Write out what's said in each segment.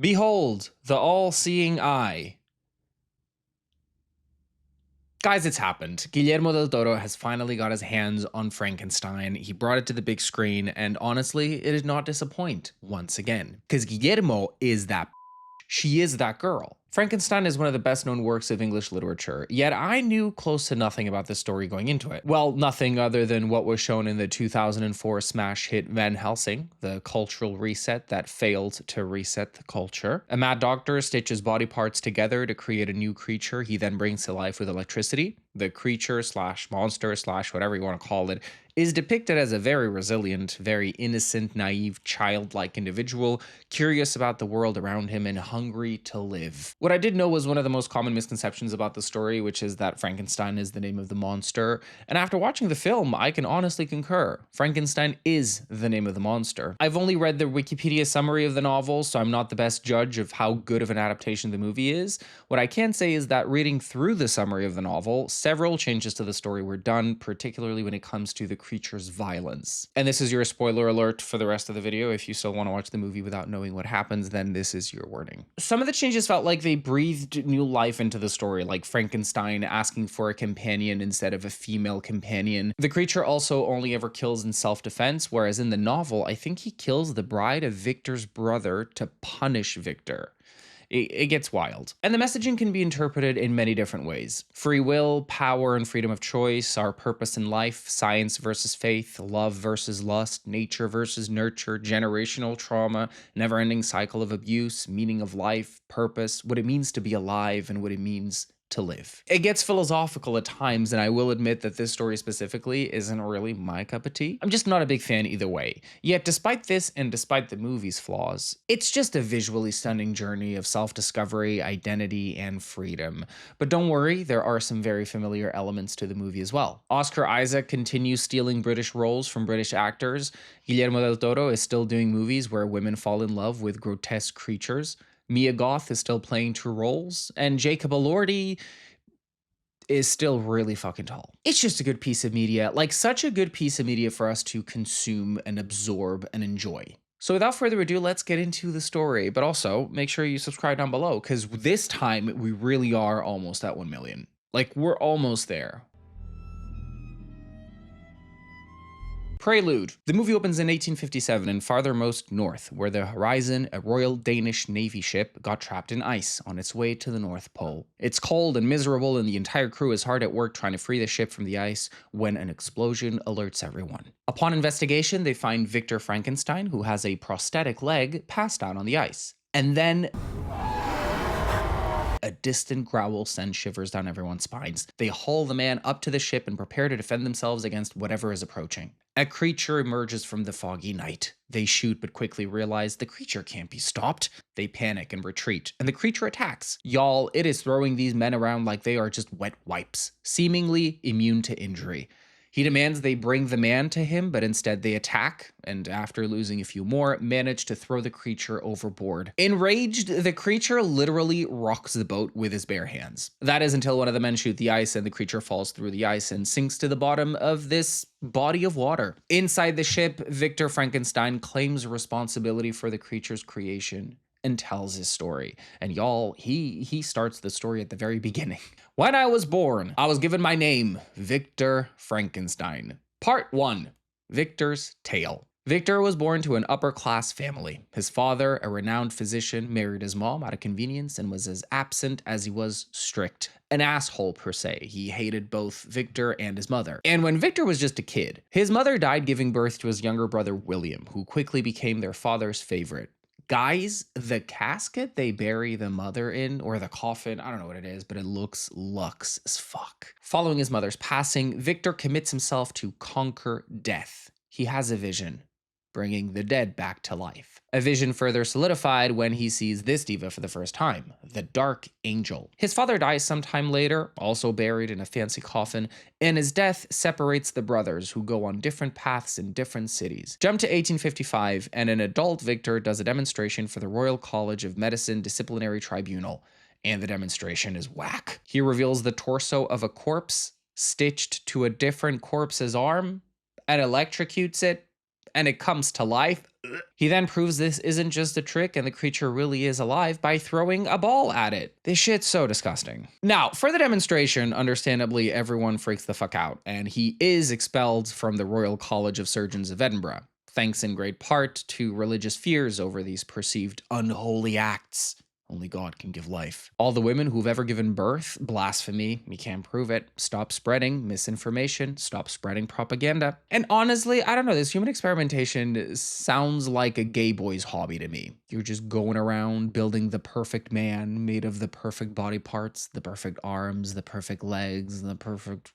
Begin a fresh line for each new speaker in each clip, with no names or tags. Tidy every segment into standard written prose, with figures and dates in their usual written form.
Behold, the all-seeing eye. Guys, it's happened. Guillermo Del Toro has finally got his hands on Frankenstein. He brought it to the big screen, and honestly, it did not disappoint once again. Because Guillermo is that she is that girl. Frankenstein is one of the best known works of English literature, yet I knew close to nothing about this story going into it. Well, nothing other than what was shown in the 2004 smash hit Van Helsing, the cultural reset that failed to reset the culture. A mad doctor stitches body parts together to create a new creature he then brings to life with electricity. The creature slash monster slash whatever you want to call it is depicted as a very resilient, very innocent, naive, childlike individual, curious about the world around him and hungry to live. What I did know was one of the most common misconceptions about the story, which is that Frankenstein is the name of the monster. And after watching the film, I can honestly concur. Frankenstein is the name of the monster. I've only read the Wikipedia summary of the novel, so I'm not the best judge of how good of an adaptation the movie is. What I can say is that reading through the summary of the novel, several changes to the story were done, particularly when it comes to the creature's violence. And this is your spoiler alert for the rest of the video. If you still want to watch the movie without knowing what happens, then this is your warning. Some of the changes felt like they breathed new life into the story, like Frankenstein asking for a companion instead of a female companion. The creature also only ever kills in self-defense, whereas in the novel, I think he kills the bride of Victor's brother to punish Victor. It gets wild. And the messaging can be interpreted in many different ways. Free will, power and freedom of choice, our purpose in life, science versus faith, love versus lust, nature versus nurture, generational trauma, never-ending cycle of abuse, meaning of life, purpose, what it means to be alive and what it means to live. It gets philosophical at times, and I will admit that this story specifically isn't really my cup of tea. I'm just not a big fan either way. Yet despite this and despite the movie's flaws, it's just a visually stunning journey of self-discovery, identity, and freedom. But don't worry, there are some very familiar elements to the movie as well. Oscar Isaac continues stealing British roles from British actors. Guillermo del Toro is still doing movies where women fall in love with grotesque creatures. Mia Goth is still playing two roles, and Jacob Elordi is still really fucking tall. It's just a good piece of media, like such a good piece of media for us to consume and absorb and enjoy. So without further ado, let's get into the story, but also make sure you subscribe down below, because this time we really are almost at 1 million. Like, we're almost there. Prelude. The movie opens in 1857 in farthermost north, where the Horizon, a Royal Danish Navy ship, got trapped in ice on its way to the North Pole. It's cold and miserable, and the entire crew is hard at work trying to free the ship from the ice when an explosion alerts everyone. Upon investigation, they find Victor Frankenstein, who has a prosthetic leg, passed out on the ice. And then a distant growl sends shivers down everyone's spines. They haul the man up to the ship and prepare to defend themselves against whatever is approaching. A creature emerges from the foggy night. They shoot but quickly realize the creature can't be stopped. They panic and retreat, and the creature attacks. Y'all, it is throwing these men around like they are just wet wipes, seemingly immune to injury. He demands they bring the man to him, but instead they attack, and after losing a few more, manage to throw the creature overboard. Enraged, the creature literally rocks the boat with his bare hands. That is until one of the men shoot the ice and the creature falls through the ice and sinks to the bottom of this body of water. Inside the ship, Victor Frankenstein claims responsibility for the creature's creation and tells his story. And y'all, he starts the story at the very beginning. When I was born, I was given my name, Victor Frankenstein. Part 1, Victor's Tale. Victor was born to an upper-class family. His father, a renowned physician, married his mom out of convenience and was as absent as he was strict. An asshole, per se. He hated both Victor and his mother. And when Victor was just a kid, his mother died giving birth to his younger brother, William, who quickly became their father's favorite. Guys, the casket they bury the mother in, or the coffin, I don't know what it is, but it looks luxe as fuck. Following his mother's passing, Victor commits himself to conquer death. He has a vision, bringing the dead back to life. A vision further solidified when he sees this diva for the first time, the Dark Angel. His father dies sometime later, also buried in a fancy coffin, and his death separates the brothers, who go on different paths in different cities. Jump to 1855, and an adult Victor does a demonstration for the Royal College of Medicine Disciplinary Tribunal, and the demonstration is whack. He reveals the torso of a corpse stitched to a different corpse's arm and electrocutes it, and it comes to life. He then proves this isn't just a trick and the creature really is alive by throwing a ball at it. This shit's so disgusting. Now, for the demonstration, understandably, everyone freaks the fuck out, and he is expelled from the Royal College of Surgeons of Edinburgh, thanks in great part to religious fears over these perceived unholy acts. Only God can give life. All the women who've ever given birth, blasphemy, you can't prove it. Stop spreading misinformation, stop spreading propaganda. And honestly, I don't know, this human experimentation sounds like a gay boy's hobby to me. You're just going around building the perfect man made of the perfect body parts, the perfect arms, the perfect legs, the perfect...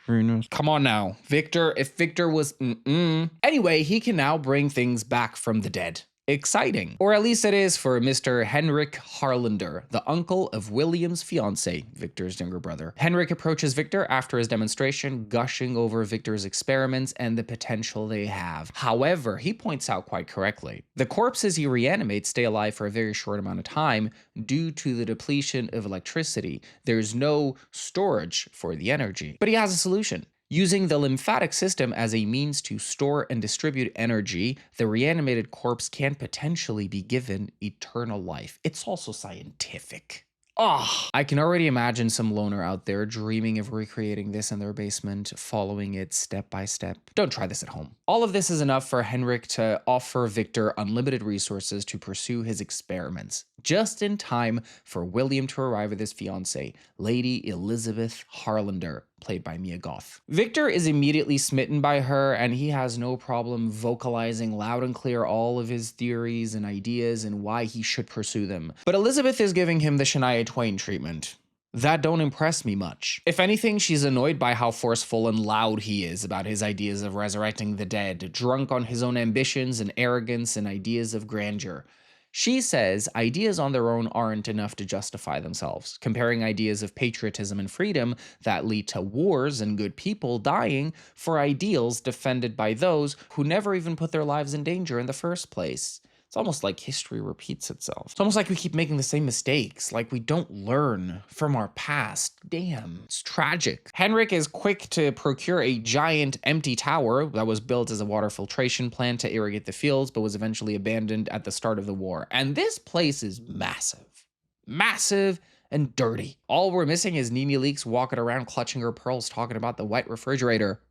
Come on now, Victor, if Victor was Anyway, he can now bring things back from the dead. Exciting. Or at least it is for Mr. Henrik Harlander, the uncle of William's fiancée, Victor's younger brother. Henrik approaches Victor after his demonstration, gushing over Victor's experiments and the potential they have. However, he points out quite correctly, the corpses he reanimates stay alive for a very short amount of time due to the depletion of electricity. There's no storage for the energy. But he has a solution. Using the lymphatic system as a means to store and distribute energy, the reanimated corpse can potentially be given eternal life. It's also scientific. Oh, I can already imagine some loner out there dreaming of recreating this in their basement, following it step by step. Don't try this at home. All of this is enough for Henrik to offer Victor unlimited resources to pursue his experiments, just in time for William to arrive with his fiancée, Lady Elizabeth Harlander, played by Mia Goth. Victor is immediately smitten by her, and he has no problem vocalizing loud and clear all of his theories and ideas and why he should pursue them. But Elizabeth is giving him the Shania Twain treatment. That don't impress me much. If anything, she's annoyed by how forceful and loud he is about his ideas of resurrecting the dead, drunk on his own ambitions and arrogance and ideas of grandeur. She says ideas on their own aren't enough to justify themselves, comparing ideas of patriotism and freedom that lead to wars and good people dying for ideals defended by those who never even put their lives in danger in the first place. It's almost like history repeats itself. It's almost like we keep making the same mistakes, like we don't learn from our past. Damn, it's tragic. Henrik is quick to procure a giant empty tower that was built as a water filtration plant to irrigate the fields, but was eventually abandoned at the start of the war. And this place is massive. Massive and dirty. All we're missing is Nene Leakes walking around clutching her pearls talking about the white refrigerator.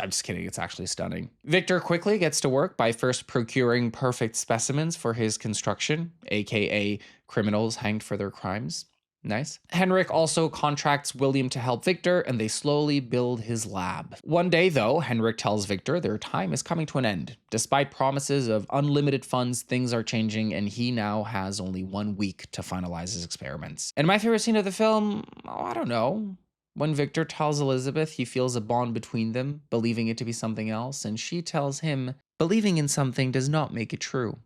I'm just kidding, it's actually stunning. Victor quickly gets to work by first procuring perfect specimens for his construction, aka criminals hanged for their crimes. Nice. Henrik also contracts William to help Victor, and they slowly build his lab. One day, though, Henrik tells Victor their time is coming to an end. Despite promises of unlimited funds, things are changing, and he now has only 1 week to finalize his experiments. And my favorite scene of the film, I don't know. When Victor tells Elizabeth he feels a bond between them, believing it to be something else, and she tells him, believing in something does not make it true.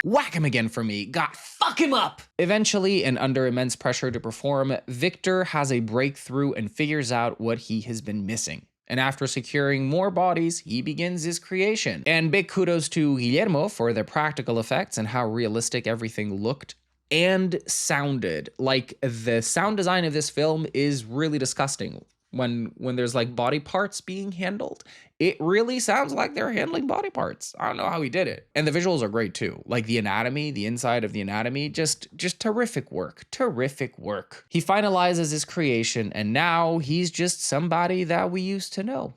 Whack him again for me. God, fuck him up! Eventually, and under immense pressure to perform, Victor has a breakthrough and figures out what he has been missing. And after securing more bodies, he begins his creation. And big kudos to Guillermo for the practical effects and how realistic everything looked and sounded. Like, the sound design of this film is really disgusting. When there's like body parts being handled, it really sounds like they're handling body parts. I don't know how he did it. And the visuals are great too. Like the anatomy, the inside of the anatomy, just terrific work. Terrific work. He finalizes his creation, and now he's just somebody that we used to know.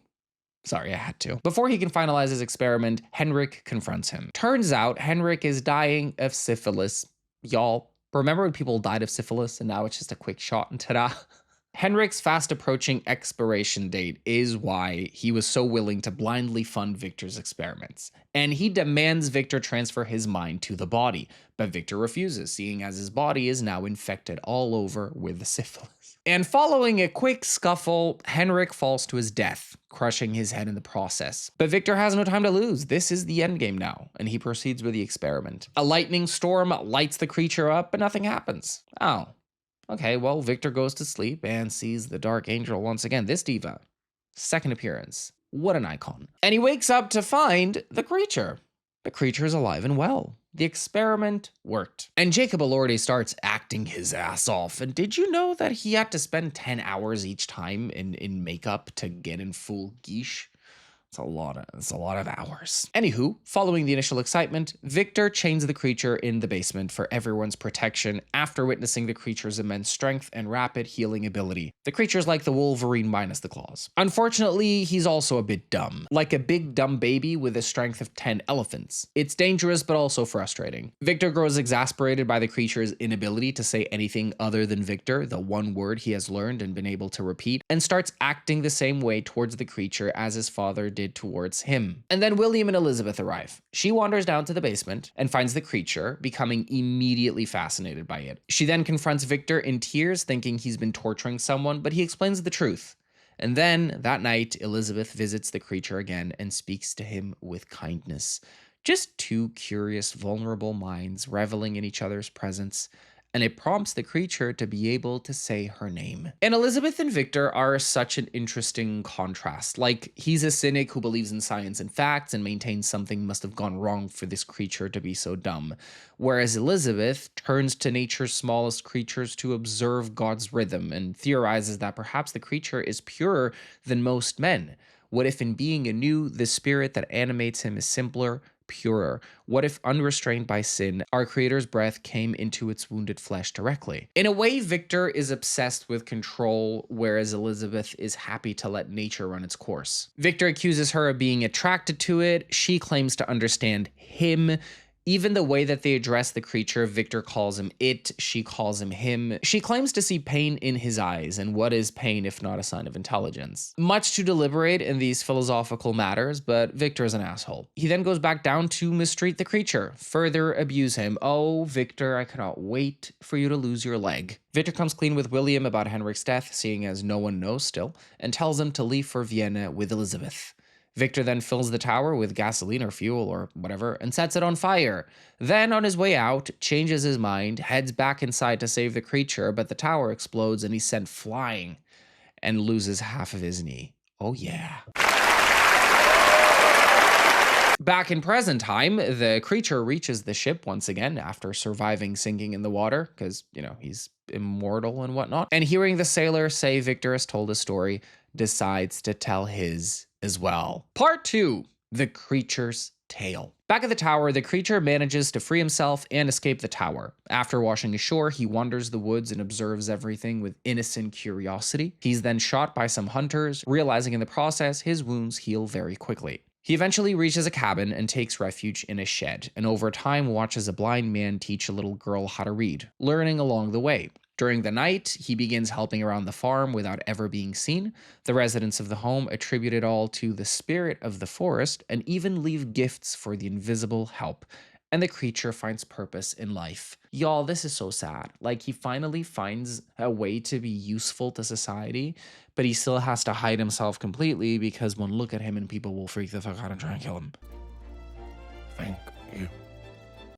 Sorry, I had to. Before he can finalize his experiment, Henrik confronts him. Turns out Henrik is dying of syphilis. Y'all, remember when people died of syphilis and now it's just a quick shot and ta-da? Henrik's fast approaching expiration date is why he was so willing to blindly fund Victor's experiments. And he demands Victor transfer his mind to the body, but Victor refuses, seeing as his body is now infected all over with the syphilis. And following a quick scuffle, Henrik falls to his death, crushing his head in the process. But Victor has no time to lose. This is the endgame now, and he proceeds with the experiment. A lightning storm lights the creature up, but nothing happens. Oh. Okay, well, Victor goes to sleep and sees the Dark Angel once again. This diva. Second appearance. What an icon. And he wakes up to find the creature. The creature is alive and well. The experiment worked. And Jacob Elordi starts acting his ass off. And did you know that he had to spend 10 hours each time in makeup to get in full geesh? It's a lot of hours. Anywho, following the initial excitement, Victor chains the creature in the basement for everyone's protection after witnessing the creature's immense strength and rapid healing ability. The creature's like the Wolverine minus the claws. Unfortunately, he's also a bit dumb. Like a big dumb baby with a strength of 10 elephants. It's dangerous but also frustrating. Victor grows exasperated by the creature's inability to say anything other than Victor, the one word he has learned and been able to repeat, and starts acting the same way towards the creature as his father did towards him. And then William and Elizabeth arrive. She wanders down to the basement and finds the creature, becoming immediately fascinated by it. She then confronts Victor in tears, thinking he's been torturing someone, but he explains the truth. And then, that night, Elizabeth visits the creature again and speaks to him with kindness. Just two curious, vulnerable minds reveling in each other's presence, and it prompts the creature to be able to say her name. And Elizabeth and Victor are such an interesting contrast. Like, he's a cynic who believes in science and facts and maintains something must have gone wrong for this creature to be so dumb. Whereas Elizabeth turns to nature's smallest creatures to observe God's rhythm and theorizes that perhaps the creature is purer than most men. What if in being anew, the spirit that animates him is simpler, purer? What if, unrestrained by sin, our Creator's breath came into its wounded flesh directly? In a way, Victor is obsessed with control, whereas Elizabeth is happy to let nature run its course. Victor accuses her of being attracted to it. She claims to understand him. Even the way that they address the creature, Victor calls him it, she calls him him. She claims to see pain in his eyes, and what is pain if not a sign of intelligence? Much to deliberate in these philosophical matters, but Victor is an asshole. He then goes back down to mistreat the creature, further abuse him. Oh, Victor, I cannot wait for you to lose your leg. Victor comes clean with William about Henrik's death, seeing as no one knows still, and tells him to leave for Vienna with Elizabeth. Victor then fills the tower with gasoline or fuel or whatever and sets it on fire. Then, on his way out, changes his mind, heads back inside to save the creature, but the tower explodes and he's sent flying and loses half of his knee. Oh yeah. Back in present time, the creature reaches the ship once again after surviving sinking in the water, because, he's immortal and whatnot. And hearing the sailor say Victor has told his story, decides to tell his as well. Part 2, the creature's tale. Back at the tower, the creature manages to free himself and escape the tower. After washing ashore, he wanders the woods and observes everything with innocent curiosity. He's then shot by some hunters, realizing in the process his wounds heal very quickly. He eventually reaches a cabin and takes refuge in a shed, and over time watches a blind man teach a little girl how to read, learning along the way. During the night, he begins helping around the farm without ever being seen. The residents of the home attribute it all to the spirit of the forest and even leave gifts for the invisible help. And the creature finds purpose in life. Y'all, this is so sad. Like, he finally finds a way to be useful to society, but he still has to hide himself completely because one look at him and people will freak the fuck out and try and kill him. Thank you.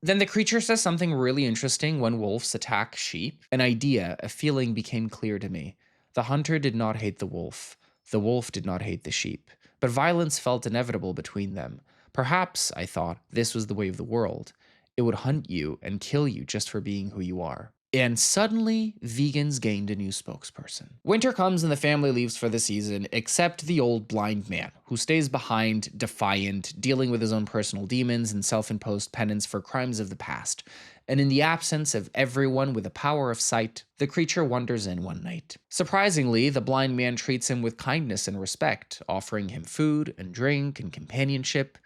Then the creature says something really interesting when wolves attack sheep. An idea, a feeling became clear to me. The hunter did not hate the wolf. The wolf did not hate the sheep. But violence felt inevitable between them. Perhaps, I thought, this was the way of the world. It would hunt you and kill you just for being who you are. And suddenly, vegans gained a new spokesperson. Winter comes and the family leaves for the season, except the old blind man, who stays behind, defiant, dealing with his own personal demons and self-imposed penance for crimes of the past. And in the absence of everyone with the power of sight, the creature wanders in one night. Surprisingly, the blind man treats him with kindness and respect, offering him food and drink and companionship.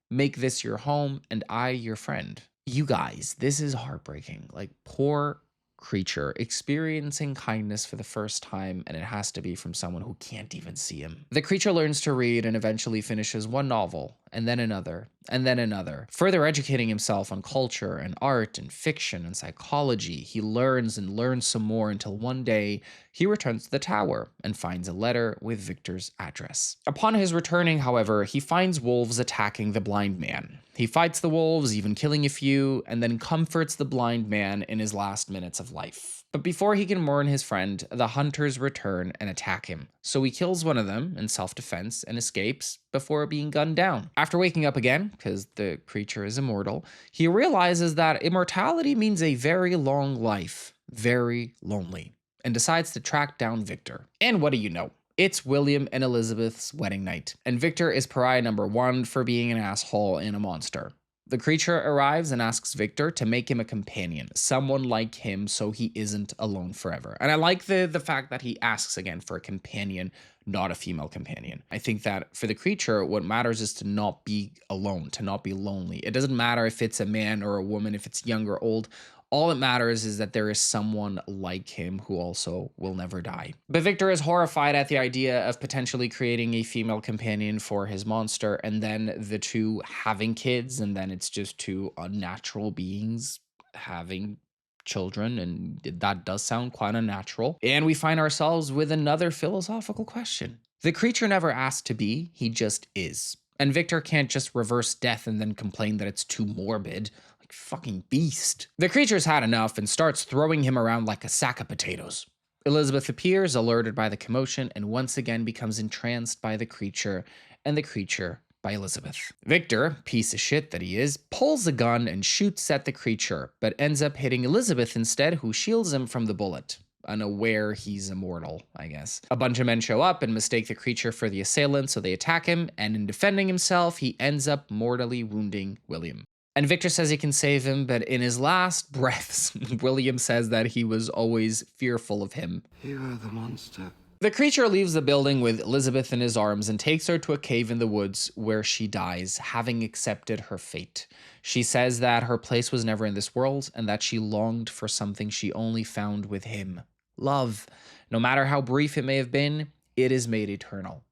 Make this your home, and I your friend. You guys, this is heartbreaking. Like, poor creature experiencing kindness for the first time, and it has to be from someone who can't even see him. The creature learns to read and eventually finishes one novel, and then another, and then another. Further educating himself on culture and art and fiction and psychology, he learns and learns some more until one day he returns to the tower and finds a letter with Victor's address. Upon his returning, however, he finds wolves attacking the blind man. He fights the wolves, even killing a few, and then comforts the blind man in his last minutes of life. But before he can mourn his friend, the hunters return and attack him. So he kills one of them in self-defense and escapes before being gunned down. After waking up again, because the creature is immortal, he realizes that immortality means a very long life, very lonely, and decides to track down Victor. And what do you know? It's William and Elizabeth's wedding night, and Victor is pariah number one for being an asshole and a monster. The creature arrives and asks Victor to make him a companion, someone like him so he isn't alone forever. And I like the fact that he asks again for a companion, not a female companion. I think that for the creature, what matters is to not be alone, to not be lonely. It doesn't matter if it's a man or a woman, if it's young or old. All that matters is that there is someone like him who also will never die. But Victor is horrified at the idea of potentially creating a female companion for his monster, and then the two having kids, and then it's just two unnatural beings having children, and that does sound quite unnatural. And we find ourselves with another philosophical question. The creature never asked to be, he just is. And Victor can't just reverse death and then complain that it's too morbid. Fucking beast. The creature's had enough and starts throwing him around like a sack of potatoes. Elizabeth appears, alerted by the commotion, and once again becomes entranced by the creature, and the creature by Elizabeth. Victor, piece of shit that he is, pulls a gun and shoots at the creature, but ends up hitting Elizabeth instead, who shields him from the bullet. Unaware he's immortal, I guess. A bunch of men show up and mistake the creature for the assailant, so they attack him, and in defending himself, he ends up mortally wounding William. And Victor says he can save him, but in his last breaths, William says that he was always fearful of him.
You are the monster.
The creature leaves the building with Elizabeth in his arms and takes her to a cave in the woods where she dies, having accepted her fate. She says that her place was never in this world and that she longed for something she only found with him. Love. No matter how brief it may have been, it is made eternal.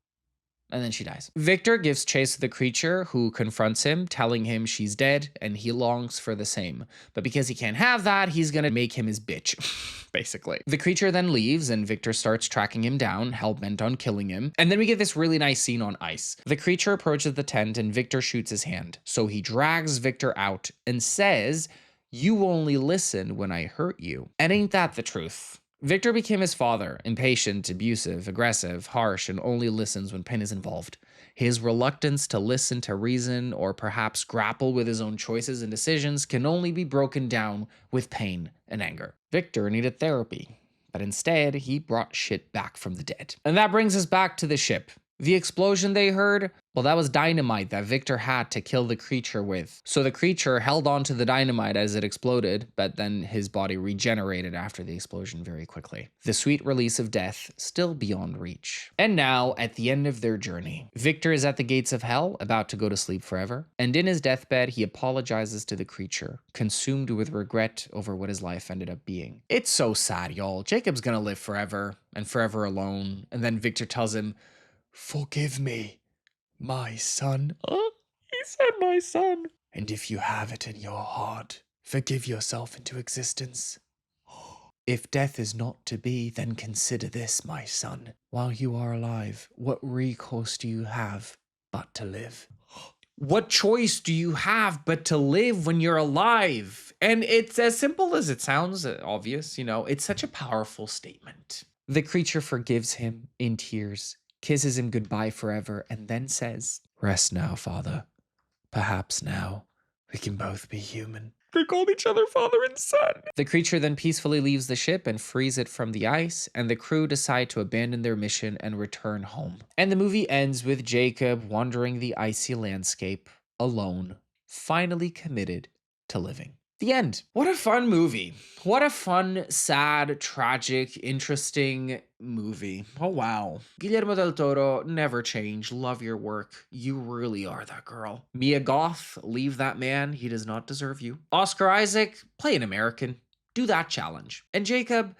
And then she dies. Victor gives chase to the creature, who confronts him, telling him she's dead, and he longs for the same. But because he can't have that, he's gonna make him his bitch, basically. The creature then leaves, and Victor starts tracking him down, hell-bent on killing him. And then we get this really nice scene on ice. The creature approaches the tent, and Victor shoots his hand. So he drags Victor out and says, "You only listen when I hurt you." And ain't that the truth? Victor became his father, impatient, abusive, aggressive, harsh, and only listens when pain is involved. His reluctance to listen to reason or perhaps grapple with his own choices and decisions can only be broken down with pain and anger. Victor needed therapy, but instead he brought shit back from the dead. And that brings us back to the ship. The explosion they heard, well, that was dynamite that Victor had to kill the creature with. So the creature held on to the dynamite as it exploded, but then his body regenerated after the explosion very quickly. The sweet release of death still beyond reach. And now, at the end of their journey, Victor is at the gates of hell, about to go to sleep forever. And in his deathbed, he apologizes to the creature, consumed with regret over what his life ended up being. It's so sad, y'all. Jacob's gonna live forever, and forever alone. And then Victor tells him, "Forgive me, my son." He said my son. "And if you have it in your heart, forgive yourself into existence. If death is not to be, then consider this, my son. While you are alive, what recourse do you have but to live?" What choice do you have but to live when you're alive? And it's as simple as it sounds, obvious, it's such a powerful statement. The creature forgives him in tears, kisses him goodbye forever, and then says, "Rest now, father. Perhaps now we can both be human." They called each other father and son. The creature then peacefully leaves the ship and frees it from the ice, and the crew decide to abandon their mission and return home. And the movie ends with Jacob wandering the icy landscape, alone, finally committed to living. The end. What a fun movie. What a fun, sad, tragic, interesting movie. Oh, wow. Guillermo Del Toro, never change. Love your work. You really are that girl. Mia Goth, leave that man. He does not deserve you. Oscar Isaac, play an American. Do that challenge. And Jacob,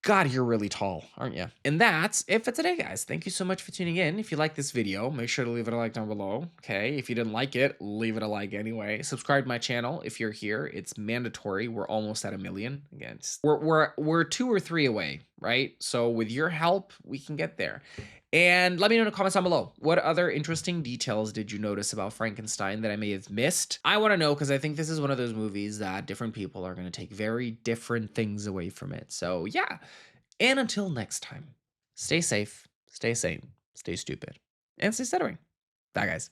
God, you're really tall, aren't you? And that's it for today, guys. Thank you so much for tuning in. If you like this video, make sure to leave it a like down below, okay? If you didn't like it, leave it a like anyway. Subscribe to my channel if you're here. It's mandatory. We're almost at 1 million. Again, we're 2 or 3 away, right? So with your help, we can get there. And let me know in the comments down below, what other interesting details did you notice about Frankenstein that I may have missed? I want to know, because I think this is one of those movies that different people are going to take very different things away from it. So yeah, and until next time, stay safe, stay sane, stay stupid, and stay stuttering. Bye, guys.